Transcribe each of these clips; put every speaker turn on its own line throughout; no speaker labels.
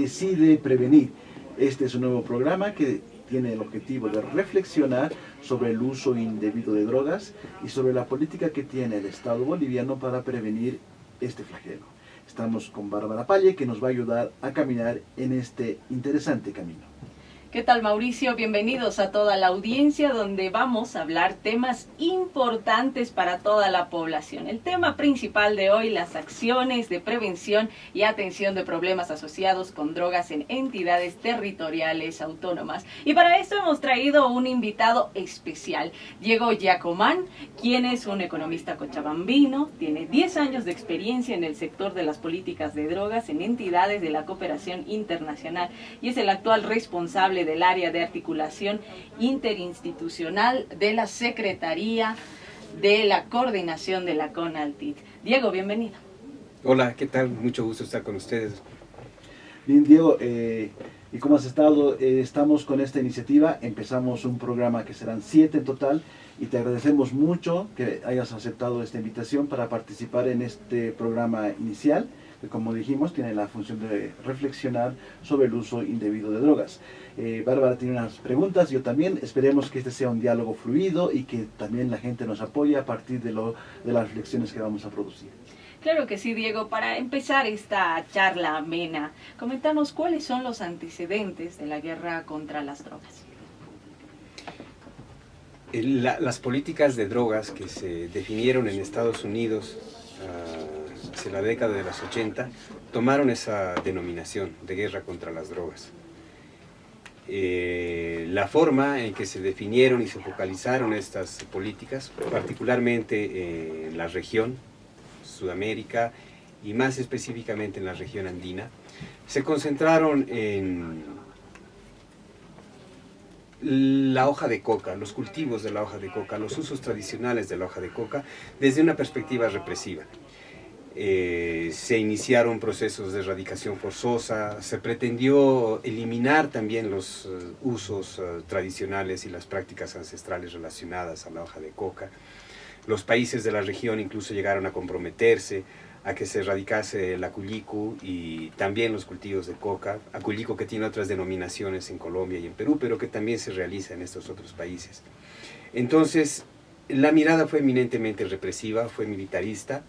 decide prevenir. Este es un nuevo programa que tiene el objetivo de reflexionar sobre el uso indebido de drogas y sobre la política que tiene el Estado boliviano para prevenir este flagelo. Estamos con Bárbara Palle, que nos va a ayudar a caminar en este interesante camino.
¿Qué tal, Mauricio? Bienvenidos a toda la audiencia, donde vamos a hablar temas importantes para toda la población. El tema principal de hoy: las acciones de prevención y atención de problemas asociados con drogas en entidades territoriales autónomas. Y para esto hemos traído un invitado especial, Diego Giacomán, quien es un economista cochabambino, tiene 10 años de experiencia en el sector de las políticas de drogas en entidades de la cooperación internacional y es el actual responsable del área de articulación interinstitucional de la Secretaría de la Coordinación de la CONALTID. Diego, bienvenido.
Hola, ¿qué tal? Mucho gusto estar con ustedes.
Bien, Diego, ¿y cómo has estado? Estamos con esta iniciativa, empezamos un programa que serán 7 en total y te agradecemos mucho que hayas aceptado esta invitación para participar en este programa inicial, que, como dijimos, tiene la función de reflexionar sobre el uso indebido de drogas. Bárbara tiene unas preguntas, yo también. Esperemos que este sea un diálogo fluido y que también la gente nos apoye a partir de las reflexiones que vamos a producir.
Claro que sí, Diego. Para empezar esta charla amena, coméntanos cuáles son los antecedentes de la guerra contra las drogas.
Las políticas de drogas que se definieron en Estados Unidos hacia la década de los 80 tomaron esa denominación de guerra contra las drogas. La forma en que se definieron y se focalizaron estas políticas, particularmente en la región Sudamérica y más específicamente en la región andina, se concentraron en la hoja de coca, los cultivos de la hoja de coca, los usos tradicionales de la hoja de coca desde una perspectiva represiva. Se iniciaron procesos de erradicación forzosa, se pretendió eliminar también los usos tradicionales y las prácticas ancestrales relacionadas a la hoja de coca. Los países de la región incluso llegaron a comprometerse a que se erradicase el acullicu y también los cultivos de coca, acullicu que tiene otras denominaciones en Colombia y en Perú, pero que también se realiza en estos otros países. Entonces, la mirada fue eminentemente represiva, fue militarista,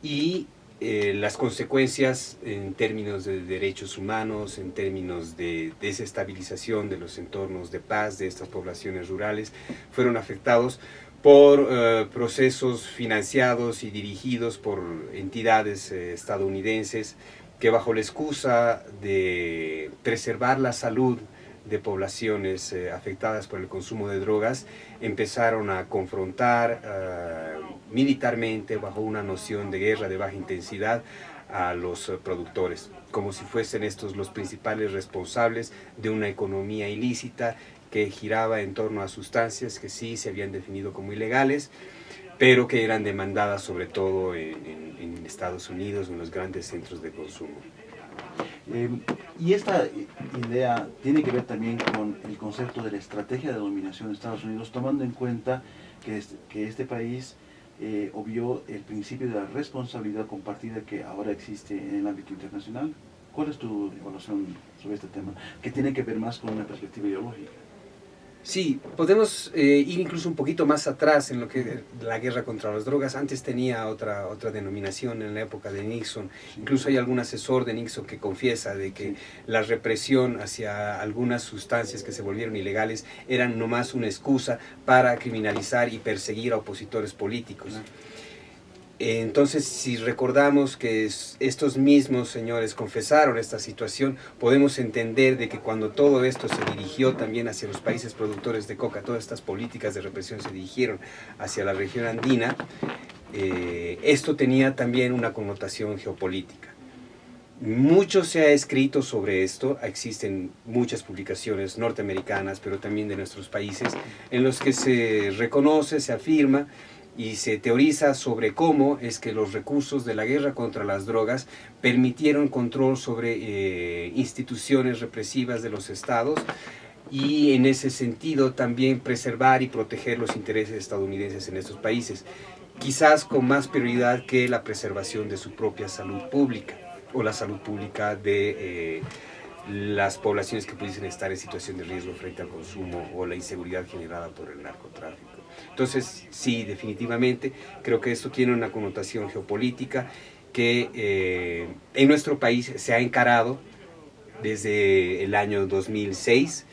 y las consecuencias en términos de derechos humanos, en términos de desestabilización de los entornos de paz de estas poblaciones rurales, fueron afectados por procesos financiados y dirigidos por entidades estadounidenses que, bajo la excusa de preservar la salud de poblaciones afectadas por el consumo de drogas, empezaron a confrontar militarmente, bajo una noción de guerra de baja intensidad, a los productores, como si fuesen estos los principales responsables de una economía ilícita que giraba en torno a sustancias que sí se habían definido como ilegales, pero que eran demandadas sobre todo en Estados Unidos, en los grandes centros de consumo.
Y esta idea tiene que ver también con el concepto de la estrategia de dominación de Estados Unidos, tomando en cuenta que este país obvió el principio de la responsabilidad compartida que ahora existe en el ámbito internacional. ¿Cuál es tu evaluación sobre este tema, que tiene que ver más con una perspectiva ideológica?
Sí, podemos ir incluso un poquito más atrás en lo que la guerra contra las drogas. Antes tenía otra denominación en la época de Nixon. Incluso hay algún asesor de Nixon que confiesa de que la represión hacia algunas sustancias que se volvieron ilegales eran nomás una excusa para criminalizar y perseguir a opositores políticos. Entonces, si recordamos que estos mismos señores confesaron esta situación, podemos entender de que cuando todo esto se dirigió también hacia los países productores de coca, todas estas políticas de represión se dirigieron hacia la región andina, esto tenía también una connotación geopolítica. Mucho se ha escrito sobre esto, existen muchas publicaciones norteamericanas, pero también de nuestros países, en los que se reconoce, se afirma y se teoriza sobre cómo es que los recursos de la guerra contra las drogas permitieron control sobre instituciones represivas de los estados y en ese sentido también preservar y proteger los intereses estadounidenses en estos países, quizás con más prioridad que la preservación de su propia salud pública o la salud pública de las poblaciones que pudiesen estar en situación de riesgo frente al consumo o la inseguridad generada por el narcotráfico. Entonces, sí, definitivamente, creo que esto tiene una connotación geopolítica que en nuestro país se ha encarado desde el año 2006,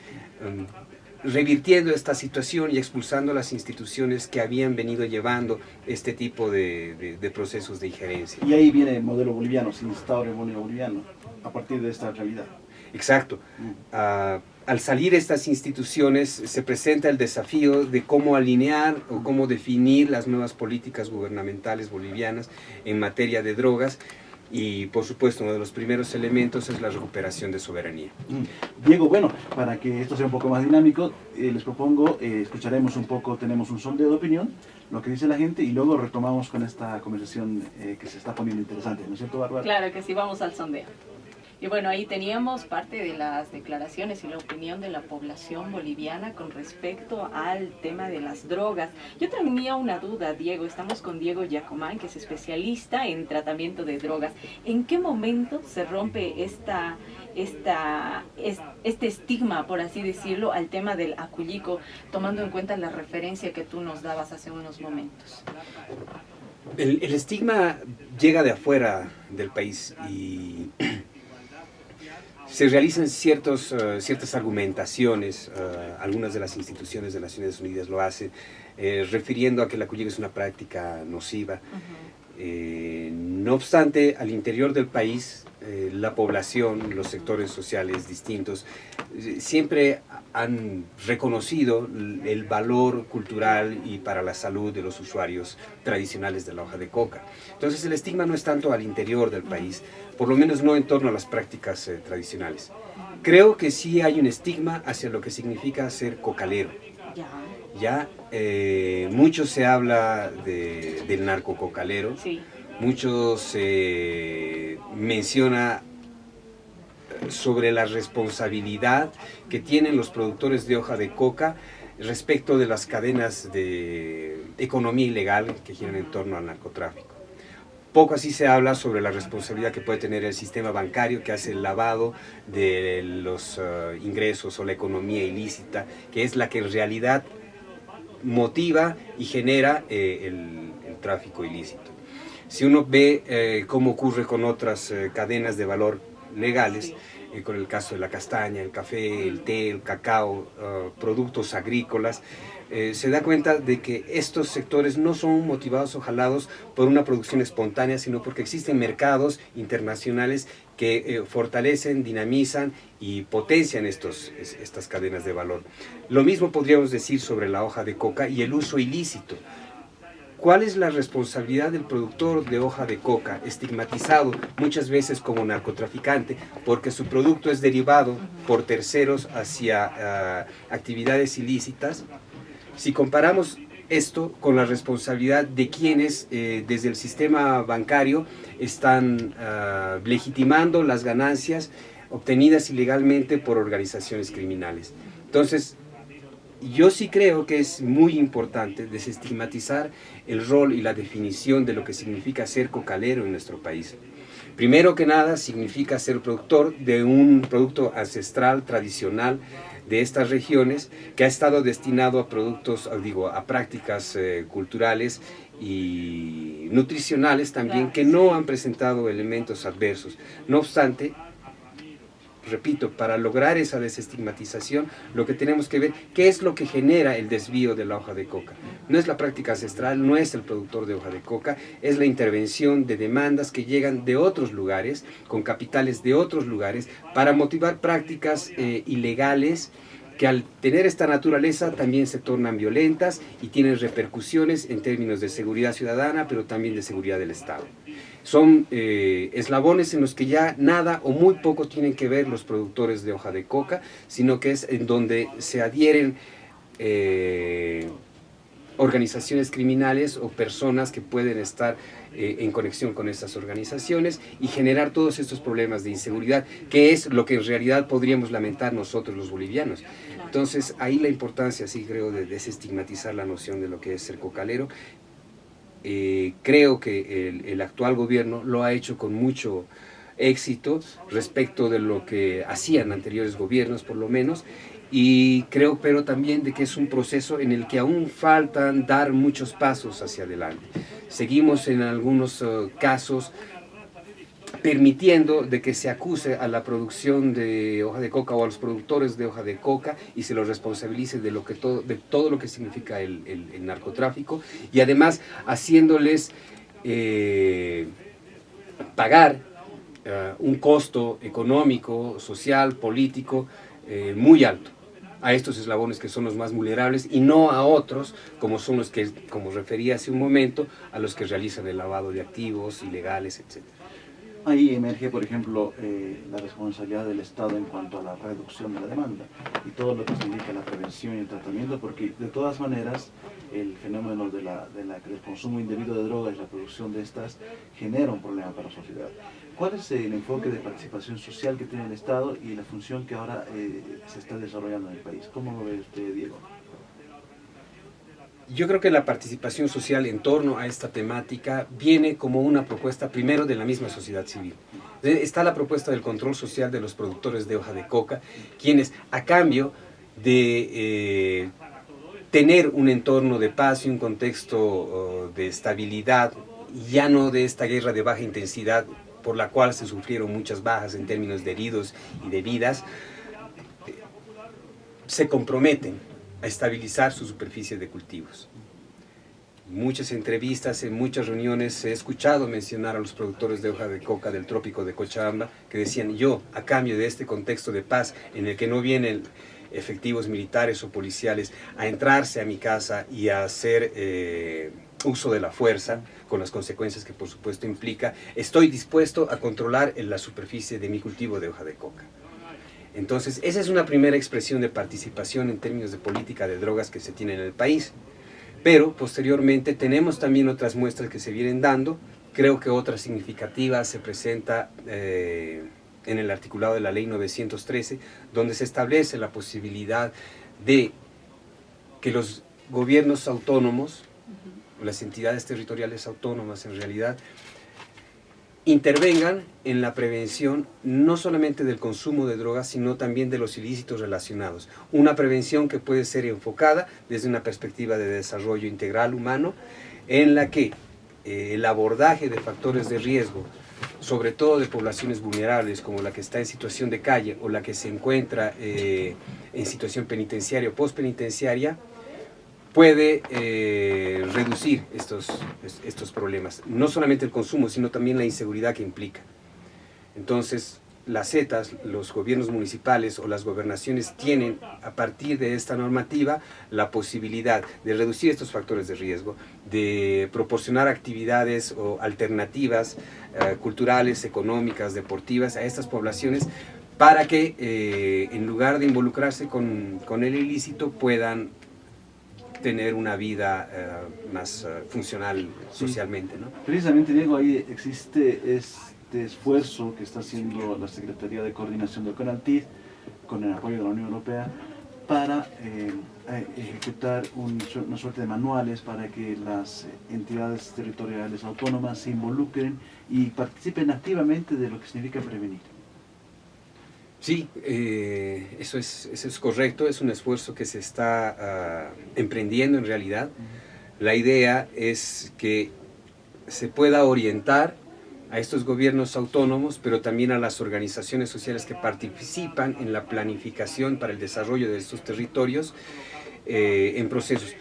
revirtiendo esta situación y expulsando las instituciones que habían venido llevando este tipo de procesos de injerencia.
Y ahí viene el modelo boliviano, se instaura el modelo boliviano a partir de esta realidad.
Exacto. Al salir estas instituciones se presenta el desafío de cómo alinear o cómo definir las nuevas políticas gubernamentales bolivianas en materia de drogas. Y por supuesto, uno de los primeros elementos es la recuperación de soberanía.
Diego, bueno, para que esto sea un poco más dinámico, les propongo, escucharemos un poco, tenemos un sondeo de opinión, lo que dice la gente, y luego retomamos con esta conversación que se está poniendo interesante, ¿no es cierto, Bárbara?
Claro que sí, vamos al sondeo. Y bueno, ahí teníamos parte de las declaraciones y la opinión de la población boliviana con respecto al tema de las drogas. Yo tenía una duda, Diego. Estamos con Diego Yacomán, que es especialista en tratamiento de drogas. ¿En qué momento se rompe este estigma, por así decirlo, al tema del acullico, tomando en cuenta la referencia que tú nos dabas hace unos momentos?
El estigma llega de afuera del país y se realizan ciertas argumentaciones, algunas de las instituciones de Naciones Unidas lo hacen, refiriendo a que la acullico es una práctica nociva. No obstante, al interior del país, la población, los sectores sociales distintos, siempre han reconocido el valor cultural y para la salud de los usuarios tradicionales de la hoja de coca. Entonces el estigma no es tanto al interior del país, por lo menos no en torno a las prácticas tradicionales. Creo que sí hay un estigma hacia lo que significa ser cocalero. Ya mucho se habla del narcococalero,
Sí.
mucho se menciona sobre la responsabilidad que tienen los productores de hoja de coca respecto de las cadenas de economía ilegal que giran en torno al narcotráfico. Poco así se habla sobre la responsabilidad que puede tener el sistema bancario que hace el lavado de los ingresos o la economía ilícita, que es la que en realidad motiva y genera el tráfico ilícito. Si uno ve cómo ocurre con otras cadenas de valor legales, con el caso de la castaña, el café, el té, el cacao, productos agrícolas, se da cuenta de que estos sectores no son motivados o jalados por una producción espontánea, sino porque existen mercados internacionales que fortalecen, dinamizan y potencian estas cadenas de valor. Lo mismo podríamos decir sobre la hoja de coca y el uso ilícito. ¿Cuál es la responsabilidad del productor de hoja de coca, estigmatizado muchas veces como narcotraficante, porque su producto es derivado por terceros hacia actividades ilícitas? Si comparamos esto con la responsabilidad de quienes desde el sistema bancario están legitimando las ganancias obtenidas ilegalmente por organizaciones criminales. Entonces, yo sí creo que es muy importante desestigmatizar el rol y la definición de lo que significa ser cocalero en nuestro país. Primero que nada, significa ser productor de un producto ancestral, tradicional, de estas regiones, que ha estado destinado a productos, a prácticas culturales y nutricionales también, que no han presentado elementos adversos. No obstante, repito, para lograr esa desestigmatización, lo que tenemos que ver, ¿qué es lo que genera el desvío de la hoja de coca? No es la práctica ancestral, no es el productor de hoja de coca, es la intervención de demandas que llegan de otros lugares, con capitales de otros lugares, para motivar prácticas ilegales, que al tener esta naturaleza también se tornan violentas y tienen repercusiones en términos de seguridad ciudadana, pero también de seguridad del Estado. Son eslabones en los que ya nada o muy poco tienen que ver los productores de hoja de coca, sino que es en donde se adhieren organizaciones criminales o personas que pueden estar en conexión con estas organizaciones y generar todos estos problemas de inseguridad, que es lo que en realidad podríamos lamentar nosotros los bolivianos. Entonces, ahí la importancia, sí creo, de desestigmatizar la noción de lo que es ser cocalero. Creo que el actual gobierno lo ha hecho con mucho éxito respecto de lo que hacían anteriores gobiernos, por lo menos, y creo pero también de que es un proceso en el que aún faltan dar muchos pasos hacia adelante. Seguimos en algunos casos permitiendo de que se acuse a la producción de hoja de coca o a los productores de hoja de coca y se los responsabilice de todo lo que significa el narcotráfico, y además haciéndoles pagar un costo económico, social, político muy alto a estos eslabones que son los más vulnerables y no a otros como son los que, como refería hace un momento, a los que realizan el lavado de activos ilegales, etc.
Ahí emerge, por ejemplo, la responsabilidad del Estado en cuanto a la reducción de la demanda y todo lo que significa la prevención y el tratamiento, porque de todas maneras el fenómeno del consumo indebido de drogas y la producción de estas genera un problema para la sociedad. ¿Cuál es el enfoque de participación social que tiene el Estado y la función que ahora se está desarrollando en el país? ¿Cómo lo ve usted, Diego?
Yo creo que la participación social en torno a esta temática viene como una propuesta primero de la misma sociedad civil. Está la propuesta del control social de los productores de hoja de coca, quienes a cambio de tener un entorno de paz y un contexto de estabilidad, ya no de esta guerra de baja intensidad por la cual se sufrieron muchas bajas en términos de heridos y de vidas, se comprometen a estabilizar su superficie de cultivos. En muchas entrevistas, en muchas reuniones he escuchado mencionar a los productores de hoja de coca del trópico de Cochabamba que decían: yo, a cambio de este contexto de paz en el que no vienen efectivos militares o policiales a entrarse a mi casa y a hacer uso de la fuerza, con las consecuencias que por supuesto implica, estoy dispuesto a controlar la superficie de mi cultivo de hoja de coca. Entonces, esa es una primera expresión de participación en términos de política de drogas que se tiene en el país. Pero, posteriormente, tenemos también otras muestras que se vienen dando. Creo que otra significativa se presenta en el articulado de la Ley 913, donde se establece la posibilidad de que los gobiernos autónomos, las entidades territoriales autónomas en realidad, intervengan en la prevención no solamente del consumo de drogas, sino también de los ilícitos relacionados. Una prevención que puede ser enfocada desde una perspectiva de desarrollo integral humano, en la que el abordaje de factores de riesgo, sobre todo de poblaciones vulnerables como la que está en situación de calle o la que se encuentra en situación penitenciaria o postpenitenciaria, puede reducir estos problemas. No solamente el consumo, sino también la inseguridad que implica. Entonces, las zetas, los gobiernos municipales o las gobernaciones tienen, a partir de esta normativa, la posibilidad de reducir estos factores de riesgo, de proporcionar actividades o alternativas culturales, económicas, deportivas a estas poblaciones, para que en lugar de involucrarse con el ilícito puedan tener una vida más funcional socialmente, ¿no?
Precisamente, Diego, ahí existe este esfuerzo que está haciendo la Secretaría de Coordinación del CONALTID con el apoyo de la Unión Europea para ejecutar una suerte de manuales para que las entidades territoriales autónomas se involucren y participen activamente de lo que significa prevenir.
Sí, eso es correcto, es un esfuerzo que se está emprendiendo en realidad. La idea es que se pueda orientar a estos gobiernos autónomos, pero también a las organizaciones sociales que participan en la planificación para el desarrollo de estos territorios en procesos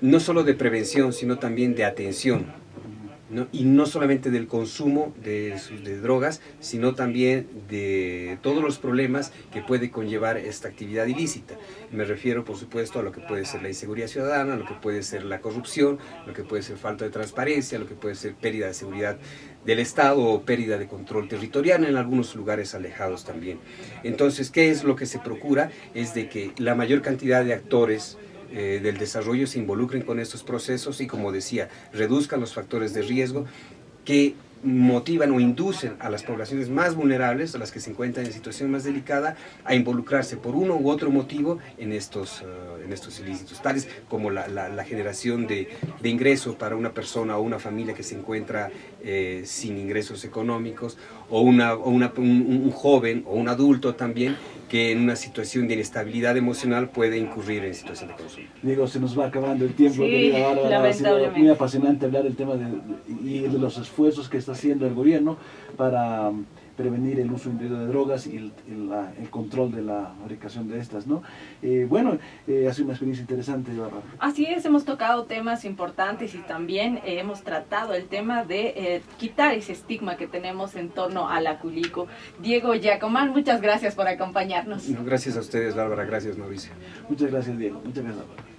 no solo de prevención, sino también de atención. ¿No? Y no solamente del consumo de drogas, sino también de todos los problemas que puede conllevar esta actividad ilícita. Me refiero, por supuesto, a lo que puede ser la inseguridad ciudadana, lo que puede ser la corrupción, lo que puede ser falta de transparencia, lo que puede ser pérdida de seguridad del Estado o pérdida de control territorial en algunos lugares alejados también. Entonces, ¿qué es lo que se procura? Es de que la mayor cantidad de actores del desarrollo se involucren con estos procesos y, como decía, reduzcan los factores de riesgo, que motivan o inducen a las poblaciones más vulnerables, a las que se encuentran en situación más delicada, a involucrarse por uno u otro motivo en estos ilícitos, tales como la generación de ingresos para una persona o una familia que se encuentra sin ingresos económicos, o un joven o un adulto también que en una situación de inestabilidad emocional puede incurrir en situación de consumo.
Diego, se nos va acabando el tiempo,
Sí,
querida Bárbara. Ha sido
lamentablemente.
muy apasionante hablar del tema y de los esfuerzos que está haciendo el gobierno para prevenir el uso indebido de drogas y el control de la fabricación de estas, ¿no? Ha sido una experiencia interesante, Bárbara.
Así es, hemos tocado temas importantes y también hemos tratado el tema de quitar ese estigma que tenemos en torno al aculico. Diego Giacomán, muchas gracias por acompañarnos.
Gracias a ustedes, Bárbara, gracias, Mauricio.
Muchas gracias, Diego. Muchas gracias, Bárbara.